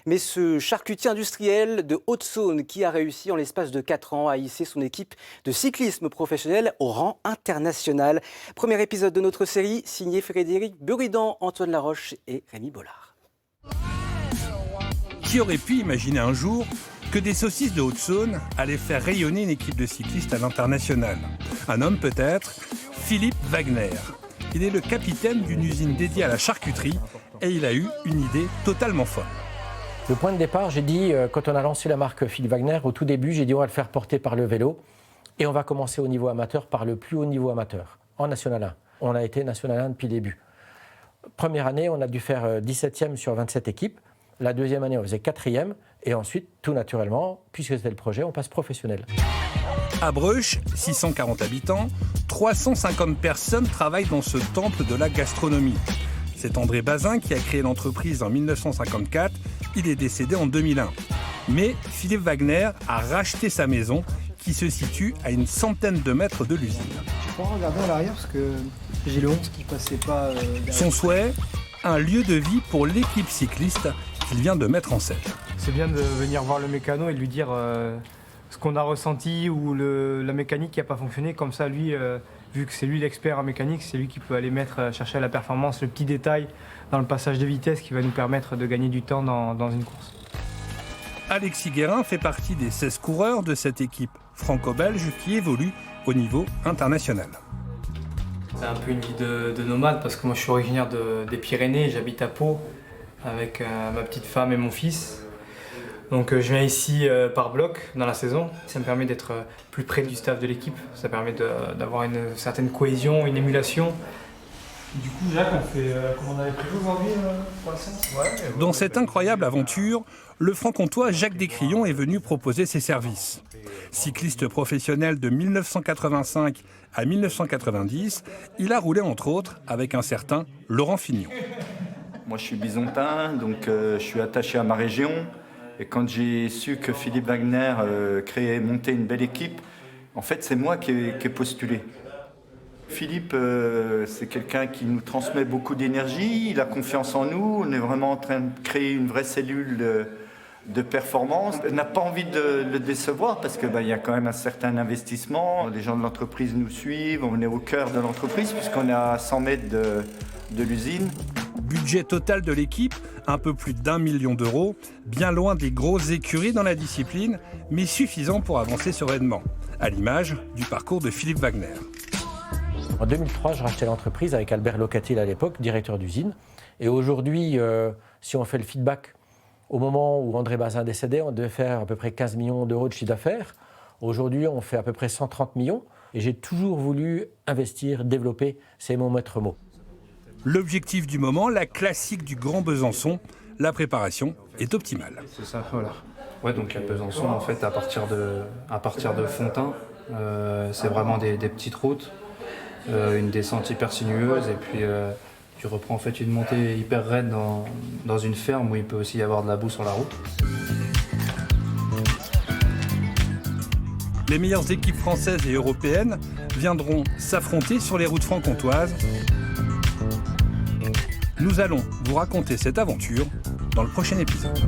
Mais ce charcutier industriel de Haute-Saône qui a réussi en l'espace de 4 ans à hisser son équipe de cyclisme professionnel au rang international. Premier épisode de notre série, signé Frédéric Buridan, Antoine Laroche et Rémi Bollard. Qui aurait pu imaginer un jour que des saucisses de Haute-Saône allaient faire rayonner une équipe de cyclistes à l'international? Un homme peut-être, Philippe Wagner. Il est le capitaine d'une usine dédiée à la charcuterie et il a eu une idée totalement folle. Le point de départ, j'ai dit, quand on a lancé la marque Philippe Wagner, au tout début, j'ai dit on va le faire porter par le vélo et on va commencer au niveau amateur par le plus haut niveau amateur, en National 1. On a été National 1 depuis le début. Première année, on a dû faire 17e sur 27 équipes. La deuxième année, on faisait 4e. Et ensuite, tout naturellement, puisque c'était le projet, on passe professionnel. À Breuch, 640 habitants, 350 personnes travaillent dans ce temple de la gastronomie. C'est André Bazin qui a créé l'entreprise en 1954. Il est décédé en 2001. Mais Philippe Wagner a racheté sa maison qui se situe à une centaine de mètres de l'usine. Je peux regarder à l'arrière parce que j'ai le 11 qui passait pas. Son souhait, un lieu de vie pour l'équipe cycliste qu'il vient de mettre en scène. C'est bien de venir voir le mécano et de lui dire ce qu'on a ressenti ou la mécanique qui n'a pas fonctionné. Comme ça, lui, vu que c'est lui l'expert en mécanique, c'est lui qui peut aller chercher la performance, le petit détail dans le passage de vitesse qui va nous permettre de gagner du temps dans une course. Alexis Guérin fait partie des 16 coureurs de cette équipe franco-belge qui évolue au niveau international. C'est un peu une vie de nomade parce que moi je suis originaire des Pyrénées, j'habite à Pau avec ma petite femme et mon fils. Donc je viens ici par bloc dans la saison. Ça me permet d'être plus près du staff de l'équipe. Ça permet d'avoir une certaine cohésion, une émulation. Du coup, Jacques, on fait comme on avait prévu aujourd'hui pour la séance. Dans cette incroyable aventure, le franc-comtois Jacques Descrions est venu proposer ses services. Cycliste professionnel de 1985 à 1990, il a roulé entre autres avec un certain Laurent Fignon. Moi je suis bisontin, donc je suis attaché à ma région. Et quand j'ai su que Philippe Wagner montait une belle équipe, en fait c'est moi qui ai postulé. Philippe, c'est quelqu'un qui nous transmet beaucoup d'énergie, il a confiance en nous, on est vraiment en train de créer une vraie cellule de performance. On n'a pas envie de le décevoir parce qu'il y a quand même un certain investissement. Les gens de l'entreprise nous suivent, on est au cœur de l'entreprise puisqu'on est à 100 mètres de l'usine. Budget total de l'équipe, un peu plus d'1 million d'euros, bien loin des grosses écuries dans la discipline, mais suffisant pour avancer sereinement, à l'image du parcours de Philippe Wagner. En 2003, je rachetais l'entreprise avec Albert Locatil à l'époque, directeur d'usine. Et aujourd'hui, si on fait le feedback, au moment où André Bazin décédait, on devait faire à peu près 15 millions d'euros de chiffre d'affaires. Aujourd'hui, on fait à peu près 130 millions. Et j'ai toujours voulu investir, développer, c'est mon maître mot. L'objectif du moment, la classique du Grand Besançon, la préparation est optimale. C'est ça, voilà. Ouais, donc à Besançon, en fait, à partir de Fontaine, c'est vraiment des petites routes, une descente hyper sinueuse, et puis tu reprends en fait une montée hyper raide dans une ferme où il peut aussi y avoir de la boue sur la route. Les meilleures équipes françaises et européennes viendront s'affronter sur les routes franc-comtoises. Nous allons vous raconter cette aventure dans le prochain épisode.